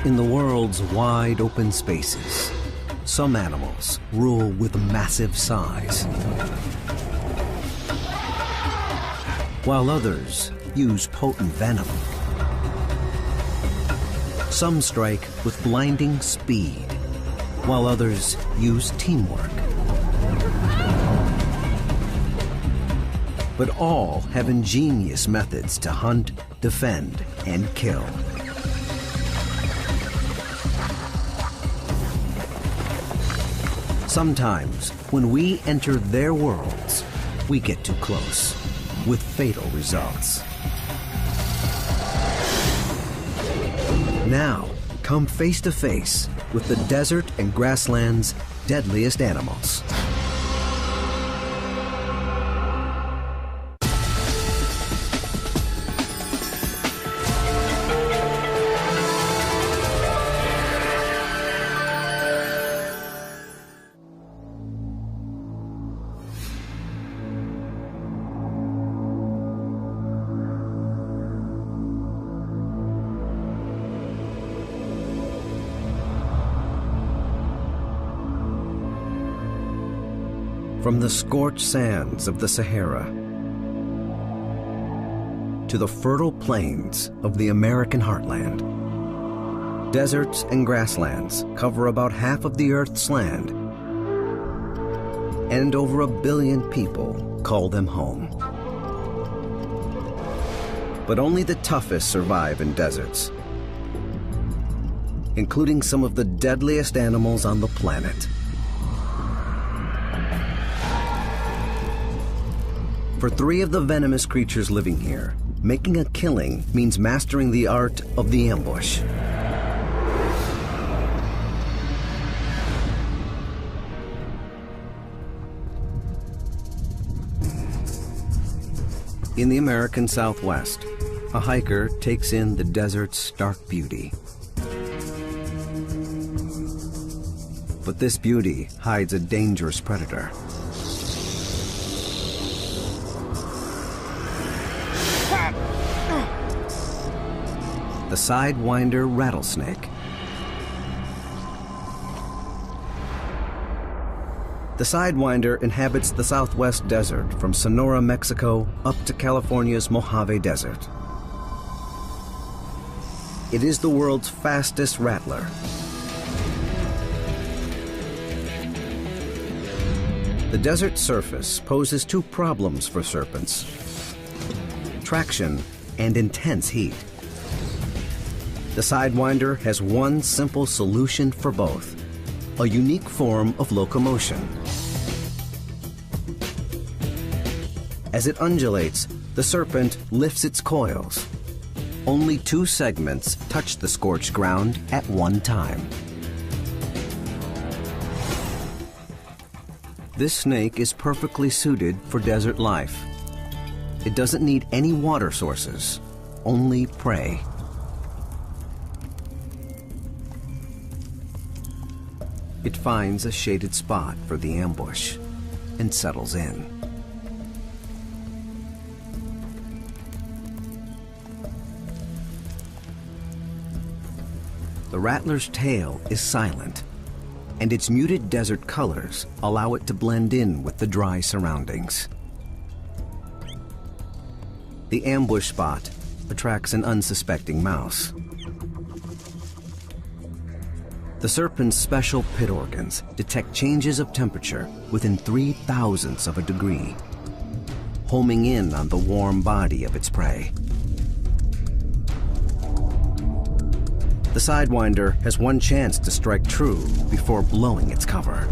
In the world's wide open spaces, some animals rule with massive size, while others use potent venom. Some strike with blinding speed, while others use teamwork. But all have ingenious methods to hunt, defend, and kill. Sometimes, when we enter their worlds, we get too close, with fatal results. Now, come face to face with the desert and grassland's deadliest animals. From the scorched sands of the Sahara to the fertile plains of the American heartland, deserts and grasslands cover about half of the Earth's land, and over 1 billion people call them home. But only the toughest survive in deserts, including some of the deadliest animals on the planet. For 3 of the venomous creatures living here, making a killing means mastering the art of the ambush. In the American Southwest, a hiker takes in the desert's stark beauty. But this beauty hides a dangerous predator. The sidewinder rattlesnake. The sidewinder inhabits the Southwest desert from Sonora, Mexico, up to California's Mojave Desert. It is the world's fastest rattler. The desert surface poses 2 problems for serpents: traction and intense heat. The sidewinder has one simple solution for both: a unique form of locomotion. As it undulates, the serpent lifts its coils. Only 2 segments touch the scorched ground at one time. This snake is perfectly suited for desert life. It doesn't need any water sources, only prey. It finds a shaded spot for the ambush and settles in. The rattler's tail is silent, and its muted desert colors allow it to blend in with the dry surroundings. The ambush spot attracts an unsuspecting mouse. The serpent's special pit organs detect changes of temperature within 0.003 of a degree, homing in on the warm body of its prey. The sidewinder has one chance to strike true before blowing its cover.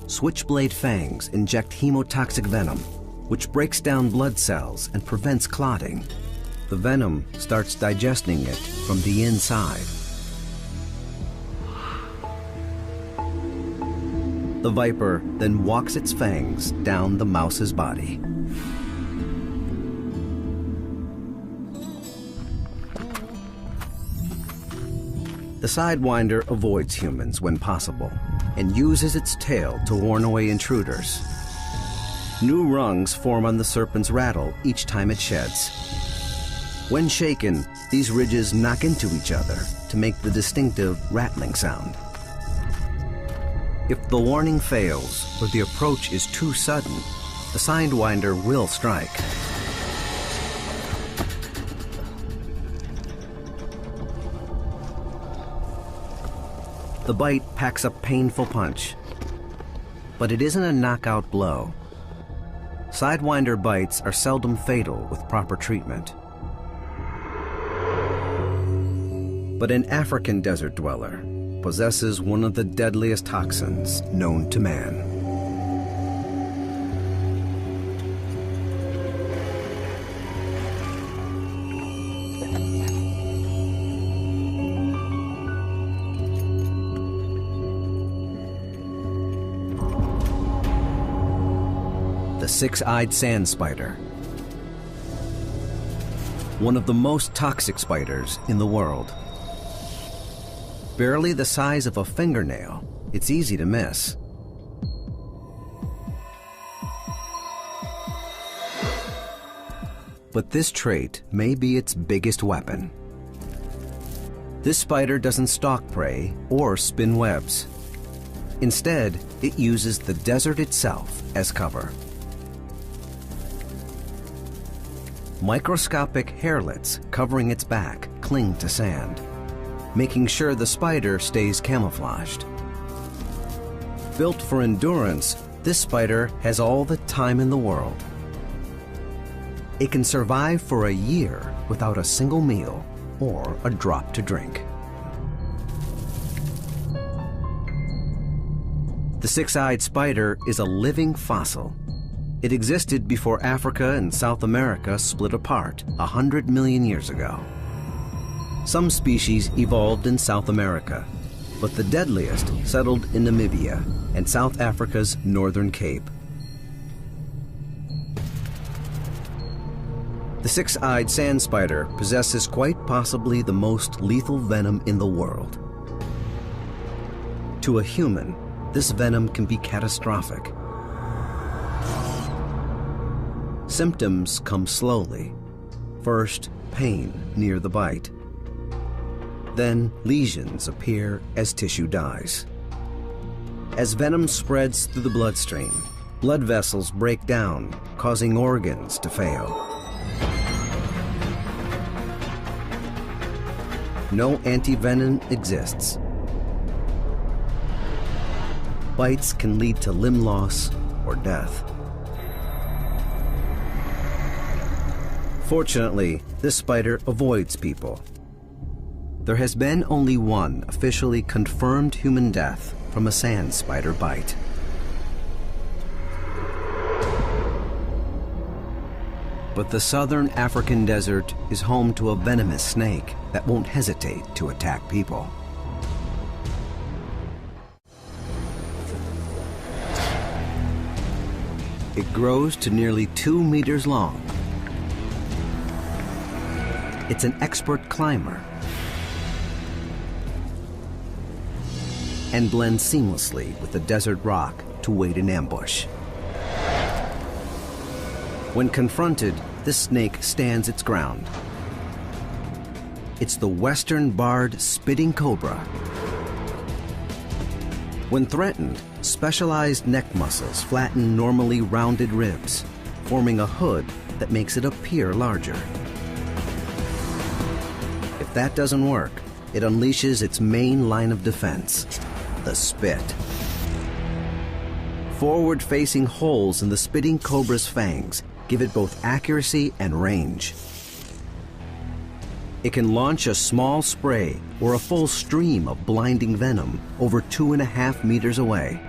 Switchblade fangs inject hemotoxic venom, which breaks down blood cells and prevents clotting. The venom starts digesting it from the inside. The viper then walks its fangs down the mouse's body. The sidewinder avoids humans when possible, and uses its tail to warn away intruders. New rungs form on the serpent's rattle each time it sheds. When shaken, these ridges knock into each other to make the distinctive rattling sound. If the warning fails or the approach is too sudden, the Sidewinder will strike. The bite packs a painful punch, but it isn't a knockout blow. Sidewinder bites are seldom fatal with proper treatment. But an African desert dweller possesses one of the deadliest toxins known to man. The six-eyed sand spider. One of the most toxic spiders in the world. Barely the size of a fingernail, it's easy to miss. But this trait may be its biggest weapon. This spider doesn't stalk prey or spin webs. Instead, it uses the desert itself as cover. Microscopic hairlets covering its back cling to sand, making sure the spider stays camouflaged. Built for endurance, this spider has all the time in the world. It can survive for a year without a single meal or a drop to drink. The six-eyed spider is a living fossil. It existed before Africa and South America split apart 100 million years ago. Some species evolved in South America, but the deadliest settled in Namibia and South Africa's northern Cape. The six-eyed sand spider possesses quite possibly the most lethal venom in the world. To a human, this venom can be catastrophic. Symptoms come slowly. First, pain near the bite. Then, lesions appear as tissue dies. As venom spreads through the bloodstream, blood vessels break down, causing organs to fail. No antivenom exists. Bites can lead to limb loss or death. Fortunately, this spider avoids people. There has been only one officially confirmed human death from a sand spider bite. But the southern African desert is home to a venomous snake that won't hesitate to attack people. It grows to nearly 2 meters long. It's an expert climber and blends seamlessly with the desert rock to wait in ambush. When confronted, this snake stands its ground. It's the western barred spitting cobra. When threatened, specialized neck muscles flatten normally rounded ribs, forming a hood that makes it appear larger. If that doesn't work, it unleashes its main line of defense, the spit. Forward-facing holes in the spitting cobra's fangs give it both accuracy and range. It can launch a small spray or a full stream of blinding venom over 2.5 meters away.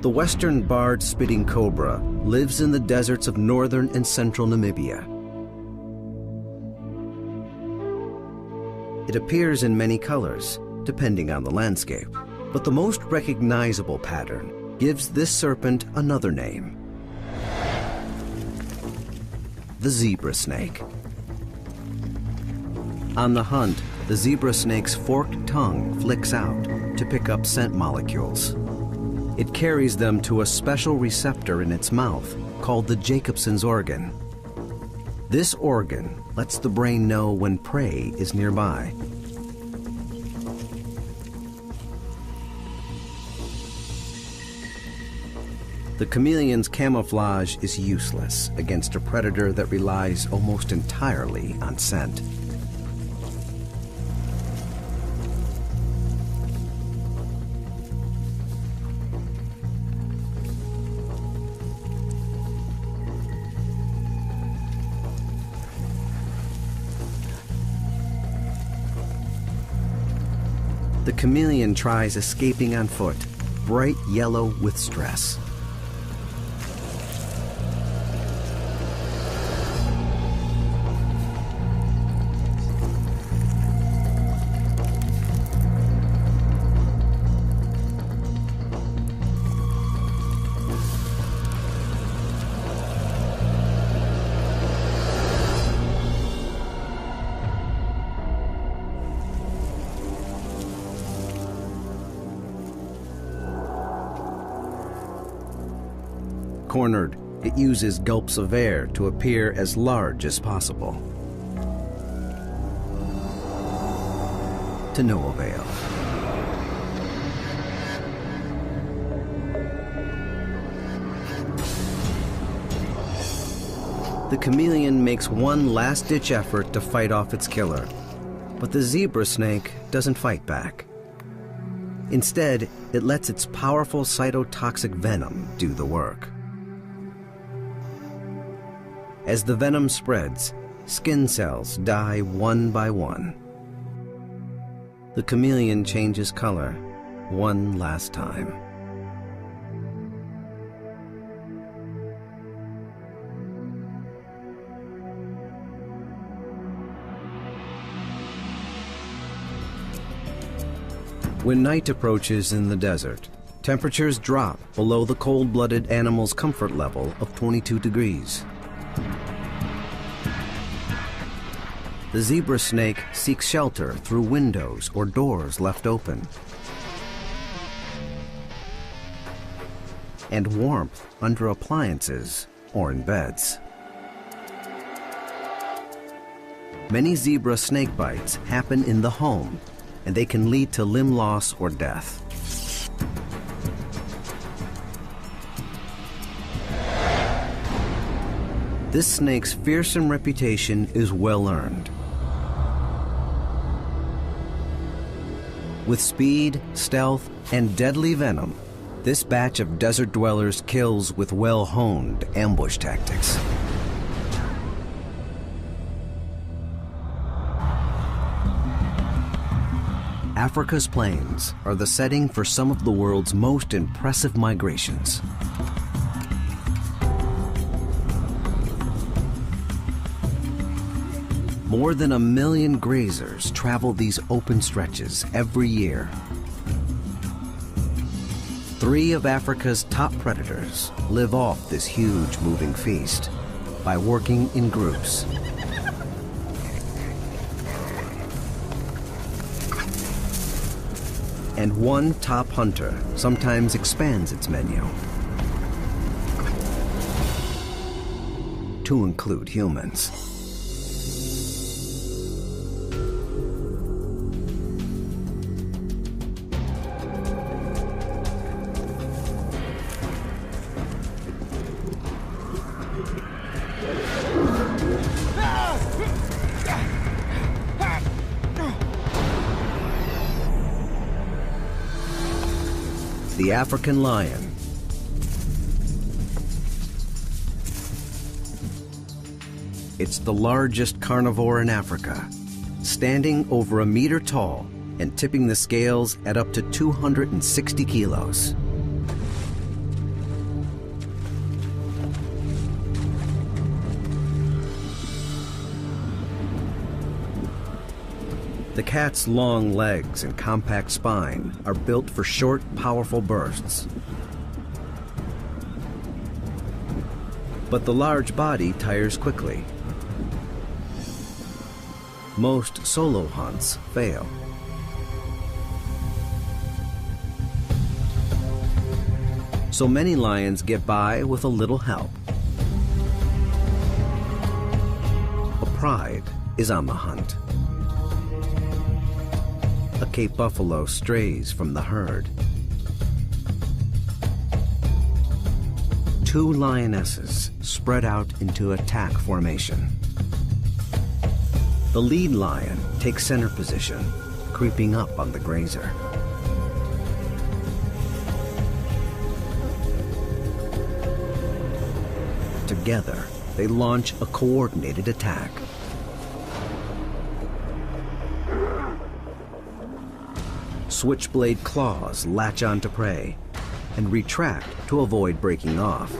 The western barred spitting cobra lives in the deserts of northern and central Namibia. It appears in many colors, depending on the landscape, but the most recognizable pattern gives this serpent another name: the zebra snake. On the hunt, the zebra snake's forked tongue flicks out to pick up scent molecules. It carries them to a special receptor in its mouth called the Jacobson's organ. This organ lets the brain know when prey is nearby. The chameleon's camouflage is useless against a predator that relies almost entirely on scent. The chameleon tries escaping on foot, bright yellow with stress. Cornered, it uses gulps of air to appear as large as possible. To no avail. The chameleon makes one last-ditch effort to fight off its killer, but the zebra snake doesn't fight back. Instead, it lets its powerful cytotoxic venom do the work. As the venom spreads, skin cells die one by one. The chameleon changes color one last time. When night approaches in the desert, temperatures drop below the cold-blooded animal's comfort level of 22 degrees. The zebra snake seeks shelter through windows or doors left open, and warmth under appliances or in beds. Many zebra snake bites happen in the home, and they can lead to limb loss or death. This snake's fearsome reputation is well earned. With speed, stealth, and deadly venom, this batch of desert dwellers kills with well-honed ambush tactics. Africa's plains are the setting for some of the world's most impressive migrations. More than 1 million grazers travel these open stretches every year. 3 of Africa's top predators live off this huge moving feast by working in groups. And one top hunter sometimes expands its menu to include humans. The African lion. It's the largest carnivore in Africa, standing over 1 meter tall and tipping the scales at up to 260 kilos. The cat's long legs and compact spine are built for short, powerful bursts. But the large body tires quickly. Most solo hunts fail. So many lions get by with a little help. A pride is on the hunt. A Cape buffalo strays from the herd. Two lionesses spread out into attack formation. The lead lion takes center position, creeping up on the grazer. Together, they launch a coordinated attack. Switchblade claws latch onto prey and retract to avoid breaking off.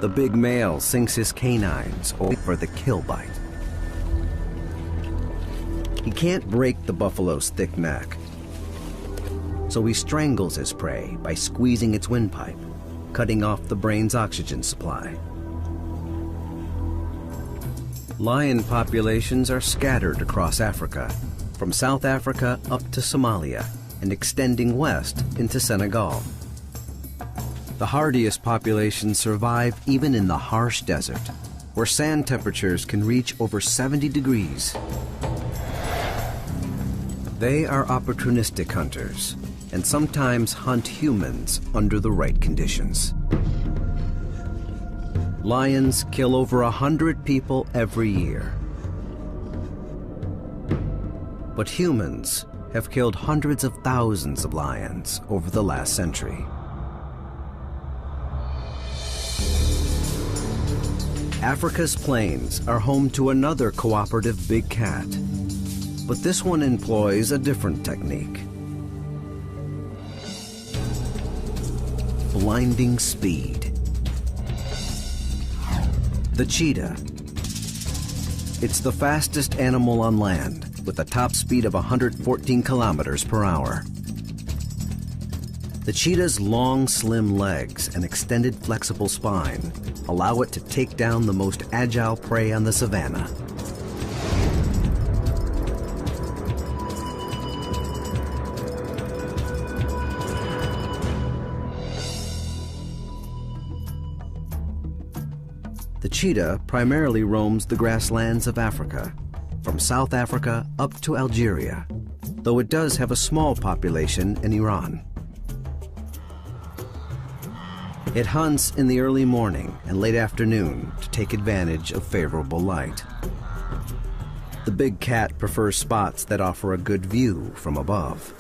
The big male sinks his canines over the kill bite. He can't break the buffalo's thick neck, so he strangles his prey by squeezing its windpipe, cutting off the brain's oxygen supply. Lion populations are scattered across Africa, from South Africa up to Somalia and extending west into Senegal. The hardiest populations survive even in the harsh desert, where sand temperatures can reach over 70 degrees. They are opportunistic hunters and sometimes hunt humans under the right conditions. Lions kill over 100 people every year. But humans have killed hundreds of thousands of lions over the last century. Africa's plains are home to another cooperative big cat, but this one employs a different technique. Blinding speed. The cheetah. It's the fastest animal on land, with a top speed of 114 kilometers per hour. The cheetah's long, slim legs and extended, flexible spine allow it to take down the most agile prey on the savanna. The cheetah primarily roams the grasslands of Africa, from South Africa up to Algeria, though it does have a small population in Iran. It hunts in the early morning and late afternoon to take advantage of favorable light. The big cat prefers spots that offer a good view from above.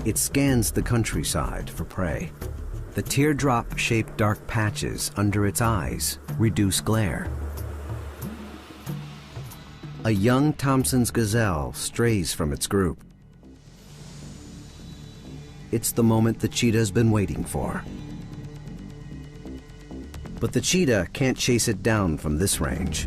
It scans the countryside for prey. The teardrop-shaped dark patches under its eyes reduce glare. A young Thompson's gazelle strays from its group. It's the moment the cheetah's been waiting for. But the cheetah can't chase it down from this range.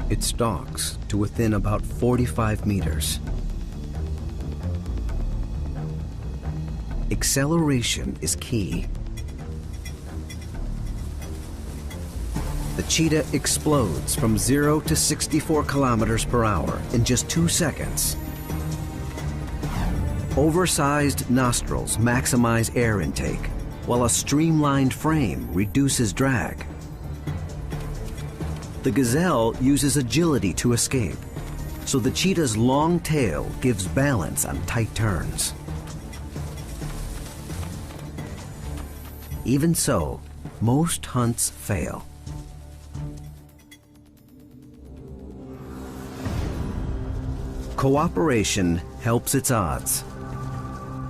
It stalks to within about 45 meters. Acceleration is key. The cheetah explodes from 0 to 64 kilometers per hour in just 2 seconds. Oversized nostrils maximize air intake, while a streamlined frame reduces drag. The gazelle uses agility to escape, so the cheetah's long tail gives balance on tight turns. Even so, most hunts fail. Cooperation helps its odds.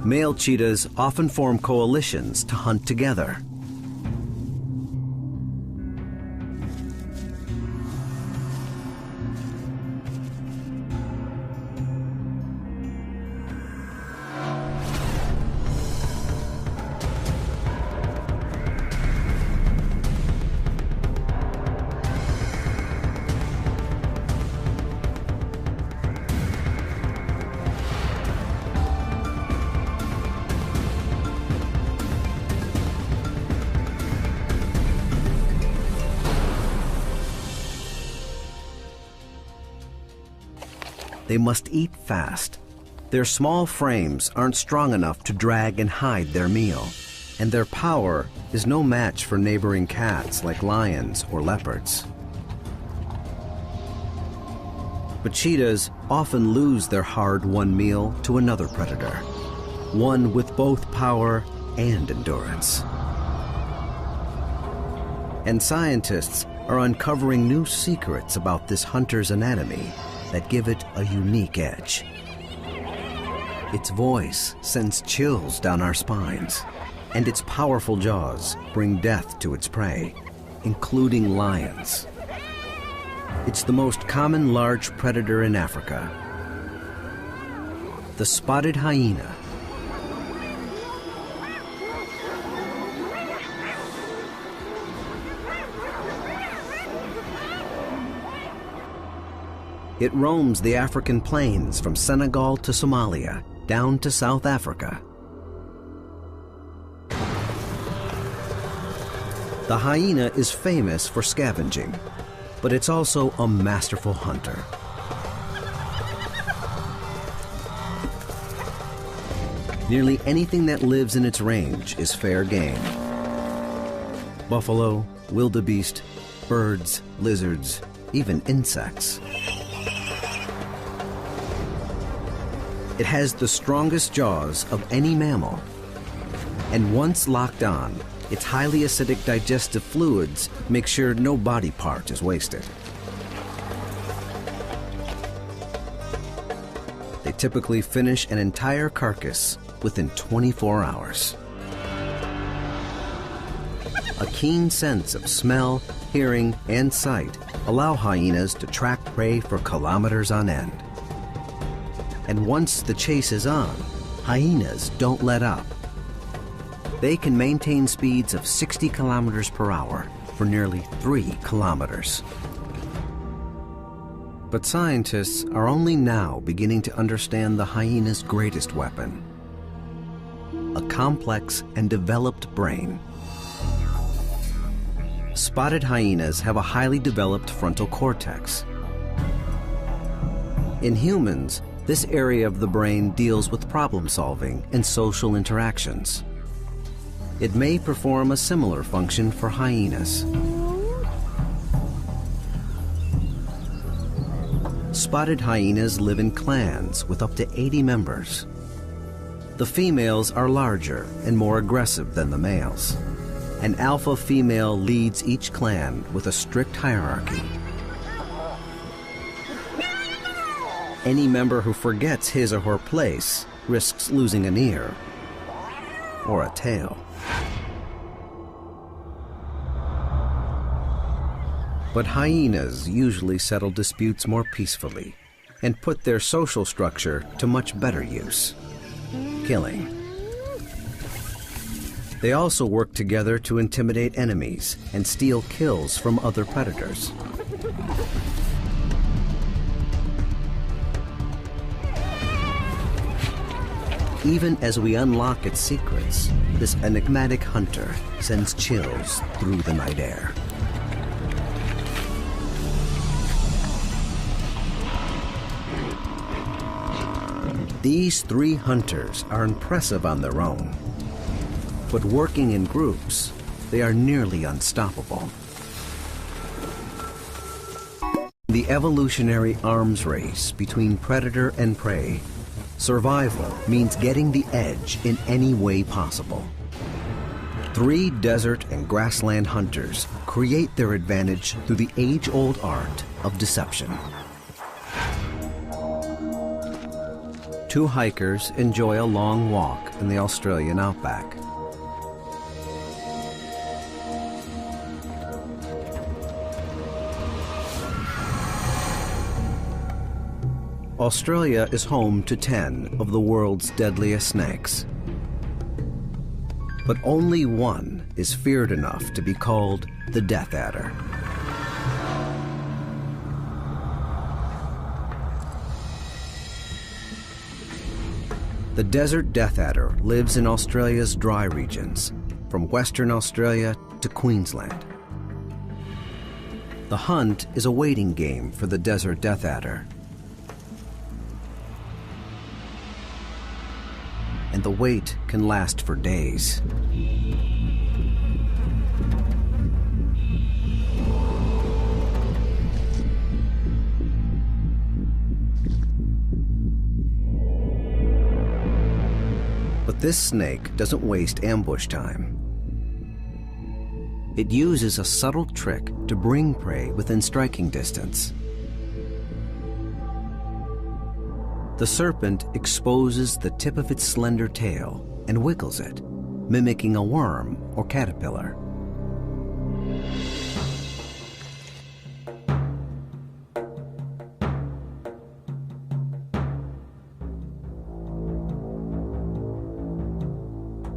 Male cheetahs often form coalitions to hunt together. they must eat fast. Their small frames aren't strong enough to drag and hide their meal, and their power is no match for neighboring cats like lions or leopards. But cheetahs often lose their hard-won meal to another predator, one with both power and endurance. And scientists are uncovering new secrets about this hunter's anatomy that give it a unique edge. Its voice sends chills down our spines, and its powerful jaws bring death to its prey, including lions. It's the most common large predator in Africa, the spotted hyena. It roams the African plains from Senegal to Somalia, down to South Africa. The hyena is famous for scavenging, but it's also a masterful hunter. Nearly anything that lives in its range is fair game. Buffalo, wildebeest, birds, lizards, even insects. It has the strongest jaws of any mammal, and once locked on, its highly acidic digestive fluids make sure no body part is wasted. They typically finish an entire carcass within 24 hours. A keen sense of smell, hearing, and sight allow hyenas to track prey for kilometers on end. And once the chase is on, hyenas don't let up. They can maintain speeds of 60 kilometers per hour for nearly 3 kilometers. But scientists are only now beginning to understand the hyena's greatest weapon: a complex and developed brain. Spotted hyenas have a highly developed frontal cortex. In humans, this area of the brain deals with problem solving and social interactions. It may perform a similar function for hyenas. Spotted hyenas live in clans with up to 80 members. The females are larger and more aggressive than the males. An alpha female leads each clan with a strict hierarchy. Any member who forgets his or her place risks losing an ear or a tail. But hyenas usually settle disputes more peacefully and put their social structure to much better use: killing. They also work together to intimidate enemies and steal kills from other predators. Even as we unlock its secrets, this enigmatic hunter sends chills through the night air. These 3 hunters are impressive on their own, but working in groups, they are nearly unstoppable. The evolutionary arms race between predator and prey, survival means getting the edge in any way possible. 3 desert and grassland hunters create their advantage through the age-old art of deception. 2 hikers enjoy a long walk in the Australian outback. Australia is home to 10 of the world's deadliest snakes. But only one is feared enough to be called the death adder. The desert death adder lives in Australia's dry regions, from Western Australia to Queensland. The hunt is a waiting game for the desert death adder. and the wait can last for days. But this snake doesn't waste ambush time. It uses a subtle trick to bring prey within striking distance. The serpent exposes the tip of its slender tail and wiggles it, mimicking a worm or caterpillar.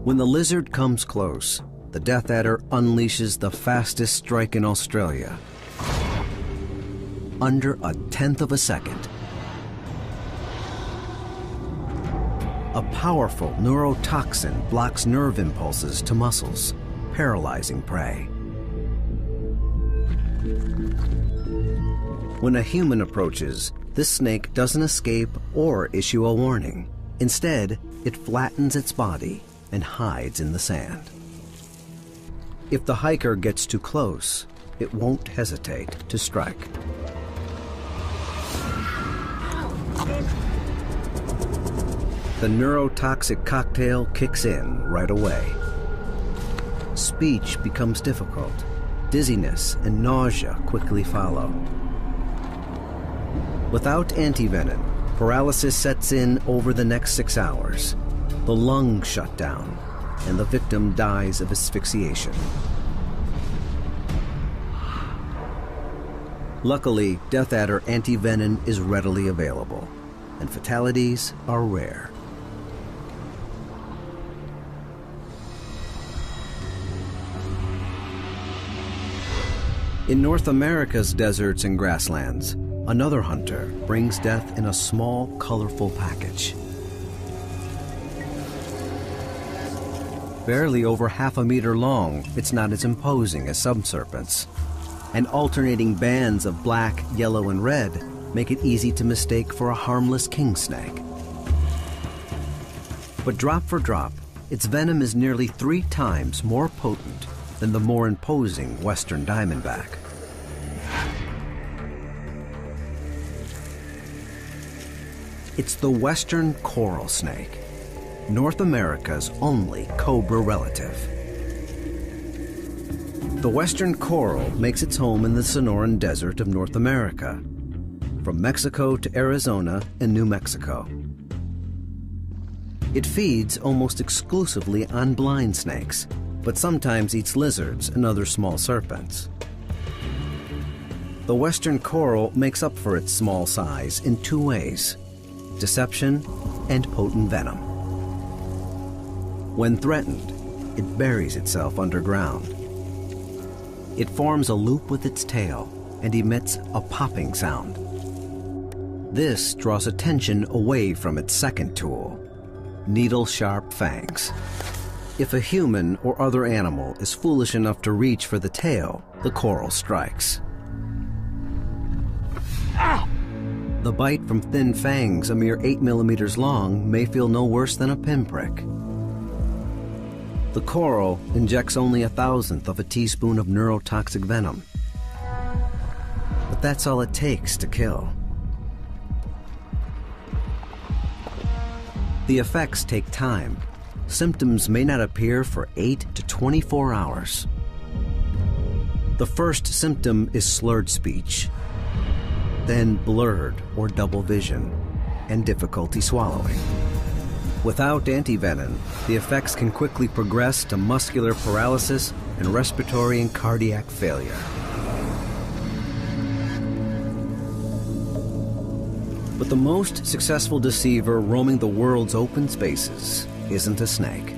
When the lizard comes close, the death adder unleashes the fastest strike in Australia. Under a tenth of a second. A powerful neurotoxin blocks nerve impulses to muscles, paralyzing prey. When a human approaches, this snake doesn't escape or issue a warning. Instead, it flattens its body and hides in the sand. If the hiker gets too close, it won't hesitate to strike. The neurotoxic cocktail kicks in right away. Speech becomes difficult. Dizziness and nausea quickly follow. Without antivenom, paralysis sets in over the next 6 hours. The lungs shut down, and the victim dies of asphyxiation. Luckily, death adder antivenom is readily available, and fatalities are rare. In North America's deserts and grasslands, another hunter brings death in a small, colorful package. Barely over half a meter long, it's not as imposing as some serpents. And alternating bands of black, yellow, and red make it easy to mistake for a harmless king snake. But drop for drop, its venom is nearly 3 times more potent than the more imposing western diamondback. It's the western coral snake, North America's only cobra relative. The western coral makes its home in the Sonoran Desert of North America, from Mexico to Arizona and New Mexico. It feeds almost exclusively on blind snakes, but sometimes eats lizards and other small serpents. The western coral makes up for its small size in 2 ways: deception and potent venom. When threatened, it buries itself underground. It forms a loop with its tail and emits a popping sound. This draws attention away from its second tool, needle-sharp fangs. If a human or other animal is foolish enough to reach for the tail, the coral strikes. The bite from thin fangs a mere 8 millimeters long may feel no worse than a pinprick. The coral injects only 1/1000th of a teaspoon of neurotoxic venom. But that's all it takes to kill. The effects take time. Symptoms may not appear for 8 to 24 hours. The first symptom is slurred speech, then blurred or double vision, and difficulty swallowing. Without antivenom, the effects can quickly progress to muscular paralysis and respiratory and cardiac failure. But the most successful deceiver roaming the world's open spaces isn't a snake.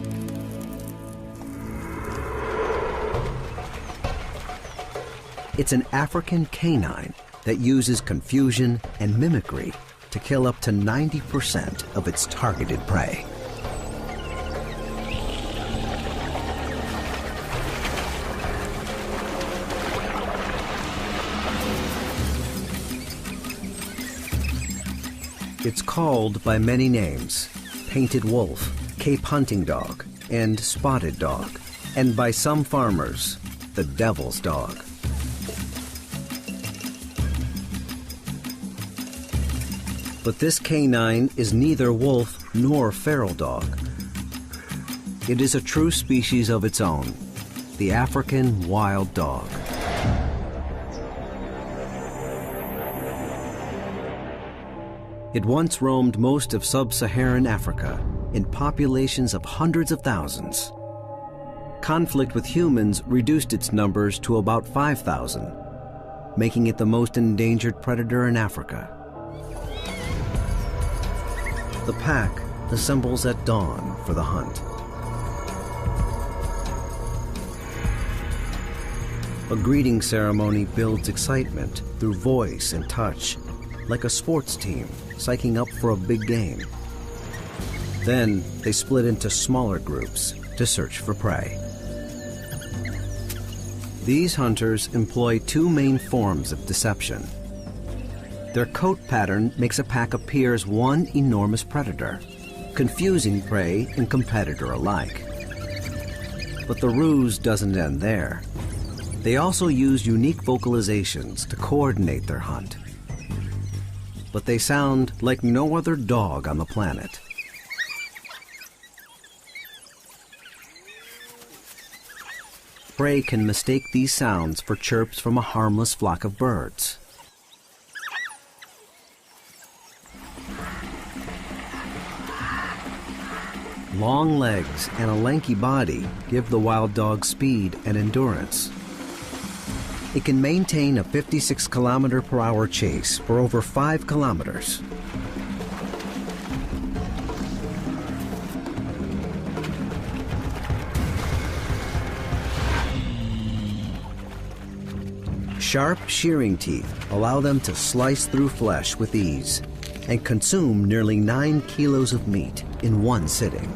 It's an African canine that uses confusion and mimicry to kill up to 90% of its targeted prey. It's called by many names: painted wolf, Cape hunting dog and spotted dog, and by some farmers, the devil's dog. But this canine is neither wolf nor feral dog. It is a true species of its own, the African wild dog. It once roamed most of sub-Saharan Africa in populations of hundreds of thousands. Conflict with humans reduced its numbers to about 5,000, making it the most endangered predator in Africa. The pack assembles at dawn for the hunt. A greeting ceremony builds excitement through voice and touch, like a sports team psyching up for a big game. Then they split into smaller groups to search for prey. These hunters employ two main forms of deception. Their coat pattern makes a pack appear as one enormous predator, confusing prey and competitor alike. But the ruse doesn't end there. They also use unique vocalizations to coordinate their hunt. But they sound like no other dog on the planet. Prey can mistake these sounds for chirps from a harmless flock of birds. Long legs and a lanky body give the wild dog speed and endurance. It can maintain a 56 km/h chase for over 5 kilometers. Sharp shearing teeth allow them to slice through flesh with ease and consume nearly 9 kilos of meat in one sitting.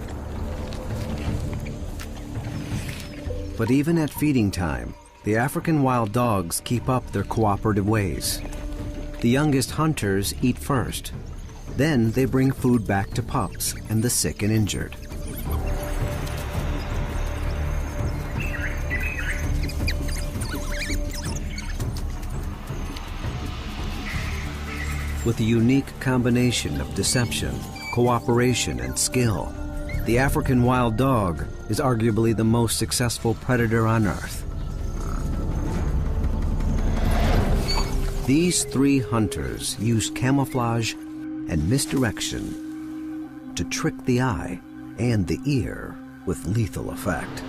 But even at feeding time, the African wild dogs keep up their cooperative ways. The youngest hunters eat first. Then they bring food back to pups and the sick and injured. With a unique combination of deception, cooperation, and skill, the African wild dog is arguably the most successful predator on Earth. These three hunters use camouflage and misdirection to trick the eye and the ear with lethal effect.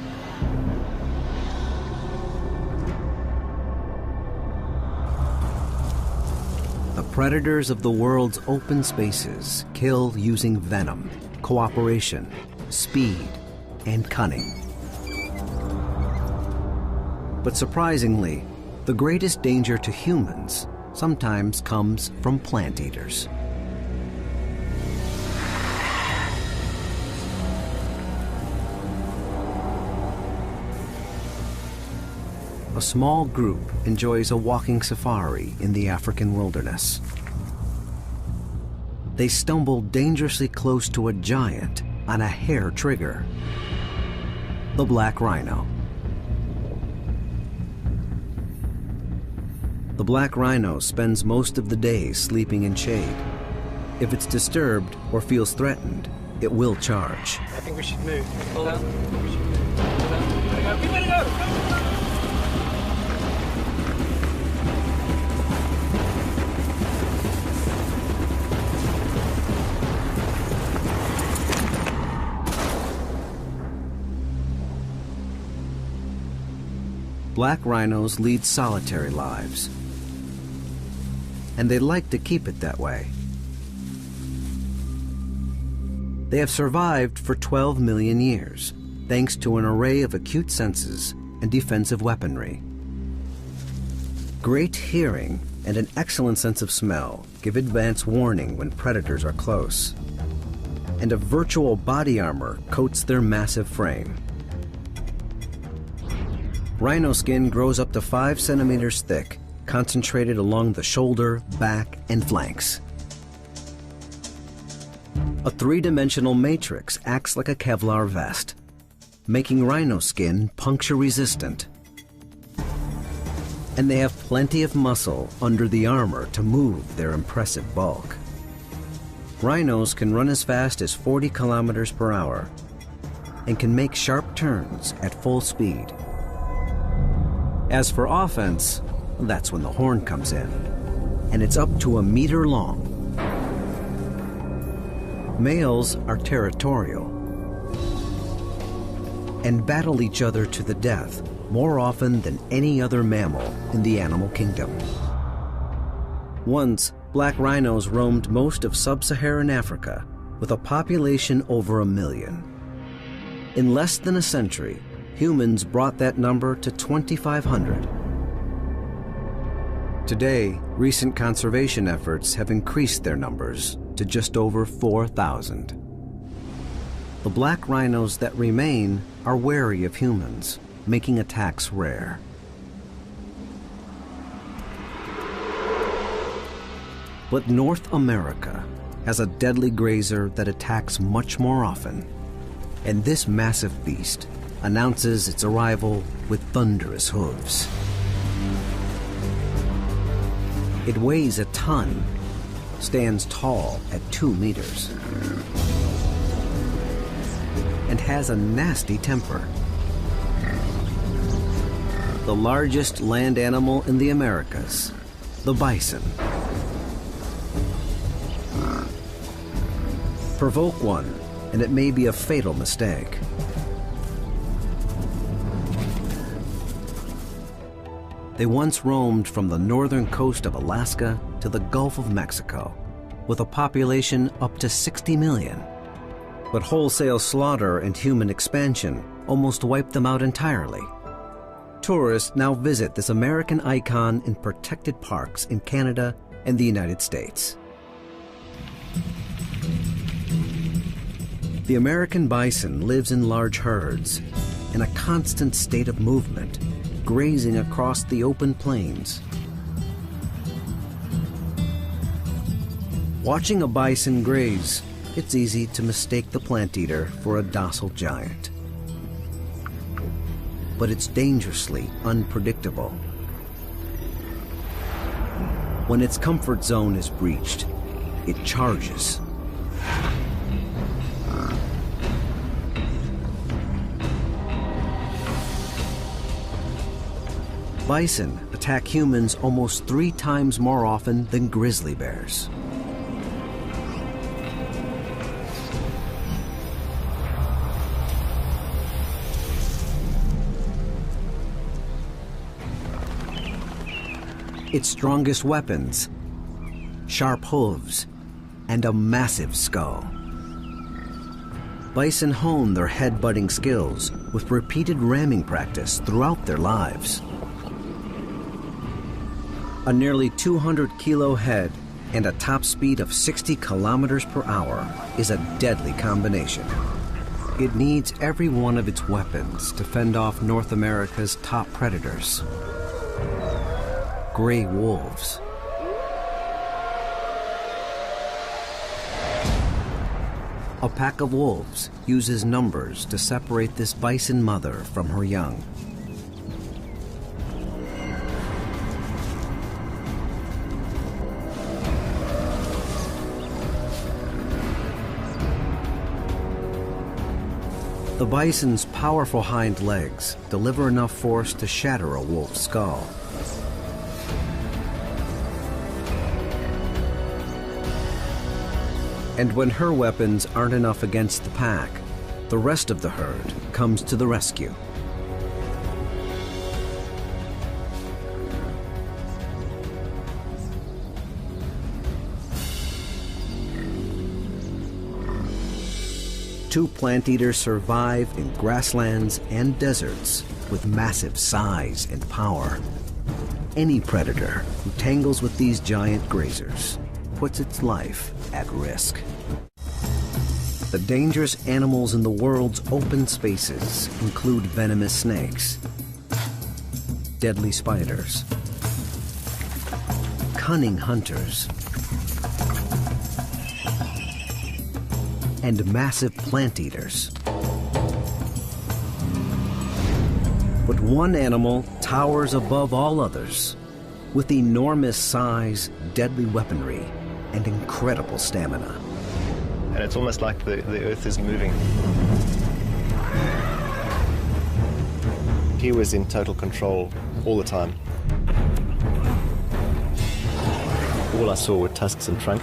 The predators of the world's open spaces kill using venom, cooperation, speed, and cunning. But surprisingly, the greatest danger to humans sometimes comes from plant eaters. A small group enjoys a walking safari in the African wilderness. They stumble dangerously close to a giant on a hair trigger, the black rhino. The black rhino spends most of the day sleeping in shade. If it's disturbed or feels threatened, it will charge. I think we should move. Hold on. We should move. We better go! Black rhinos lead solitary lives, and they like to keep it that way. They have survived for 12 million years, thanks to an array of acute senses and defensive weaponry. Great hearing and an excellent sense of smell give advance warning when predators are close, and a virtual body armor coats their massive frame. Rhino skin grows up to 5 centimeters thick, concentrated along the shoulder, back, and flanks. A three-dimensional matrix acts like a Kevlar vest, making rhino skin puncture-resistant. And they have plenty of muscle under the armor to move their impressive bulk. Rhinos can run as fast as 40 kilometers per hour and can make sharp turns at full speed. As for offense, that's when the horn comes in, and it's up to 1 meter long. Males are territorial and battle each other to the death more often than any other mammal in the animal kingdom. Once, black rhinos roamed most of sub-Saharan Africa with a population over 1 million. In less than a century, humans brought that number to 2,500. Today, recent conservation efforts have increased their numbers to just over 4,000. The black rhinos that remain are wary of humans, making attacks rare. But North America has a deadly grazer that attacks much more often, and this massive beast announces its arrival with thunderous hooves. It weighs a ton, stands tall at 2 meters, and has a nasty temper. The largest land animal in the Americas, the bison. Provoke one, and it may be a fatal mistake. They once roamed from the northern coast of Alaska to the Gulf of Mexico, with a population up to 60 million. But wholesale slaughter and human expansion almost wiped them out entirely. Tourists now visit this American icon in protected parks in Canada and the United States. The American bison lives in large herds, in a constant state of movement, grazing across the open plains. Watching a bison graze, it's easy to mistake the plant eater for a docile giant. But it's dangerously unpredictable. When its comfort zone is breached, it charges. Bison attack humans almost 3 times more often than grizzly bears. Its strongest weapons, sharp hooves, and a massive skull. Bison hone their head-butting skills with repeated ramming practice throughout their lives. A nearly 200-kilo head and a top speed of 60 kilometers per hour is a deadly combination. It needs every one of its weapons to fend off North America's top predators. Gray wolves. A pack of wolves uses numbers to separate this bison mother from her young. The bison's powerful hind legs deliver enough force to shatter a wolf's skull. And when her weapons aren't enough against the pack, the rest of the herd comes to the rescue. Two plant eaters survive in grasslands and deserts with massive size and power. Any predator who tangles with these giant grazers puts its life at risk. The dangerous animals in the world's open spaces include venomous snakes, deadly spiders, cunning hunters, and massive plant eaters. But one animal towers above all others with enormous size, deadly weaponry, and incredible stamina. And it's almost like the earth is moving. He was in total control all the time. All I saw were tusks and trunk.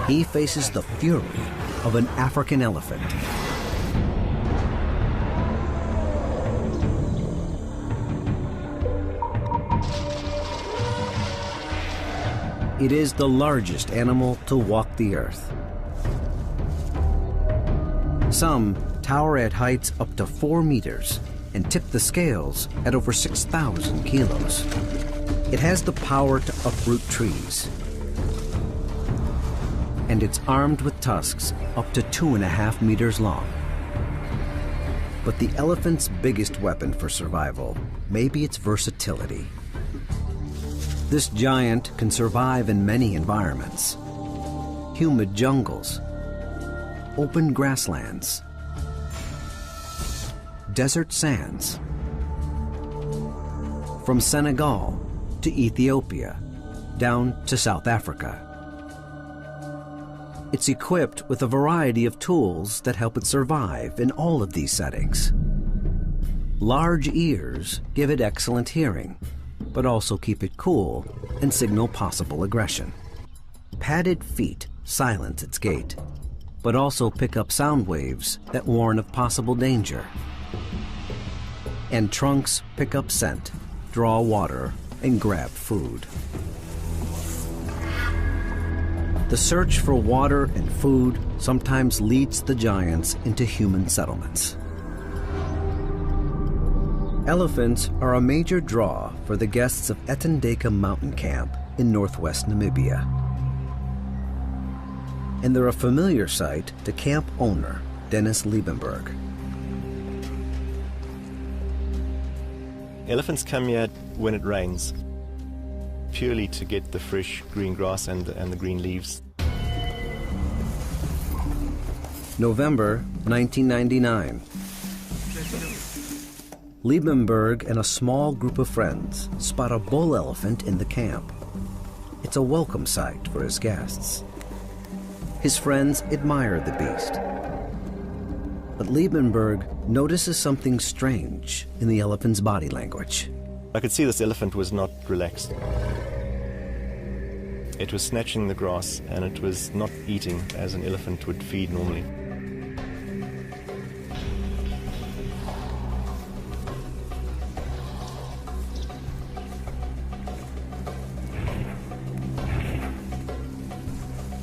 He faces the fury of an African elephant. It is the largest animal to walk the earth. Some tower at heights up to 4 meters and tip the scales at over 6,000 kilos. It has the power to uproot trees. And it's armed with tusks up to 2.5 meters long. But the elephant's biggest weapon for survival may be its versatility. This giant can survive in many environments: humid jungles, open grasslands, desert sands. From Senegal to Ethiopia, down to South Africa. It's equipped with a variety of tools that help it survive in all of these settings. Large ears give it excellent hearing, but also keep it cool and signal possible aggression. Padded feet silence its gait, but also pick up sound waves that warn of possible danger. And trunks pick up scent, draw water, and grab food. The search for water and food sometimes leads the giants into human settlements. Elephants are a major draw for the guests of Etendeka Mountain Camp in northwest Namibia. And they're a familiar sight to camp owner Dennis Liebenberg. Elephants come here when it rains, purely to get the fresh green grass and the green leaves. November 1999. Liebenberg and a small group of friends spot a bull elephant in the camp. It's a welcome sight for his guests. His friends admire the beast. But Liebenberg notices something strange in the elephant's body language. I could see this elephant was not relaxed. It was snatching the grass and it was not eating as an elephant would feed normally.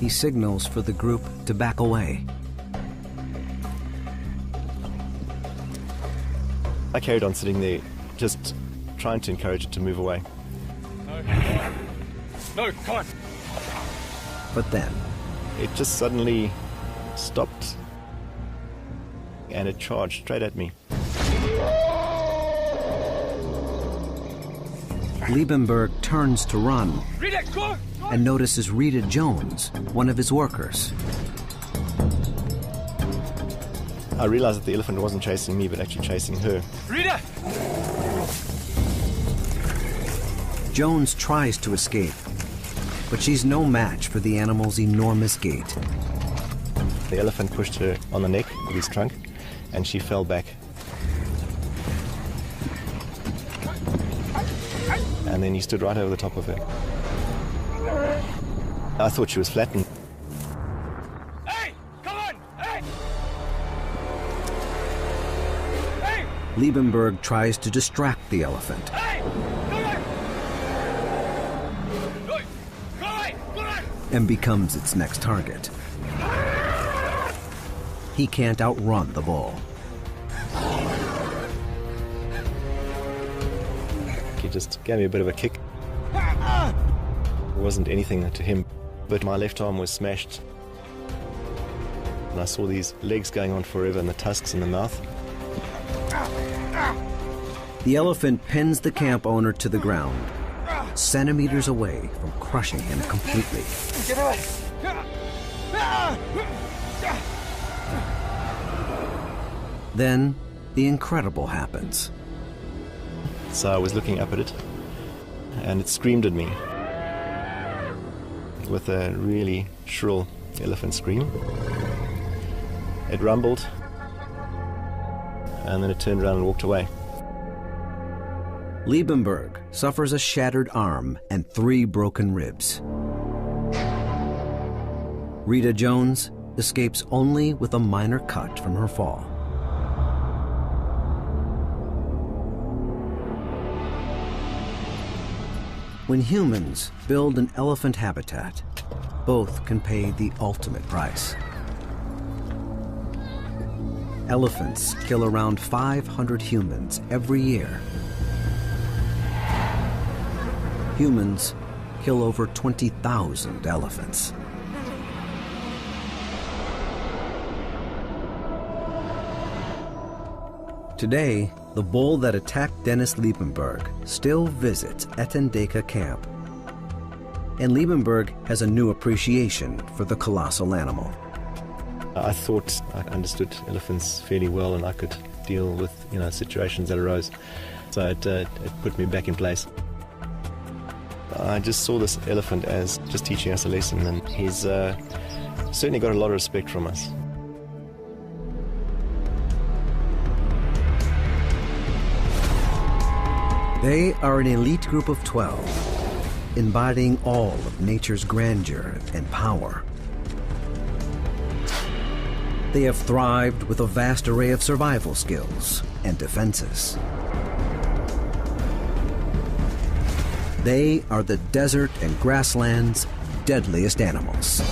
He signals for the group to back away. I carried on sitting there, just trying to encourage it to move away. No, come on. But then, It just suddenly stopped and it charged straight at me. Liebenberg turns to run Rita, go! and notices Rita Jones, one of his workers. I realized that the elephant wasn't chasing me, but actually chasing her. Rita! Jones tries to escape, but she's no match for the animal's enormous gait. The elephant pushed her on the neck with his trunk, and she fell back. And then he stood right over the top of her. I thought she was flattened. Hey! Come on! Hey! Hey! Liebenberg tries to distract the elephant, Hey! Come on! No! Go away! Go on! and becomes its next target. He can't outrun the bull. He just gave me a bit of a kick. It wasn't anything to him, but my left arm was smashed. And I saw these legs going on forever and the tusks in the mouth. The elephant pins the camp owner to the ground, centimeters away from crushing him completely. Get away! Then, the incredible happens. So I was looking up at it, and it screamed at me with a really shrill elephant scream. It rumbled, and then it turned around and walked away. Liebenberg suffers a shattered arm and 3 broken ribs. Rita Jones escapes only with a minor cut from her fall. When humans build an elephant habitat, both can pay the ultimate price. Elephants kill around 500 humans every year. Humans kill over 20,000 elephants. Today, the bull that attacked Dennis Liebenberg still visits Etendeka camp. And Liebenberg has a new appreciation for the colossal animal. I thought I understood elephants fairly well, and I could deal with situations that arose. So it put me back in place. I just saw this elephant as just teaching us a lesson, and he's certainly got a lot of respect from us. They are an elite group of 12, embodying all of nature's grandeur and power. They have thrived with a vast array of survival skills and defenses. They are the desert and grassland's deadliest animals.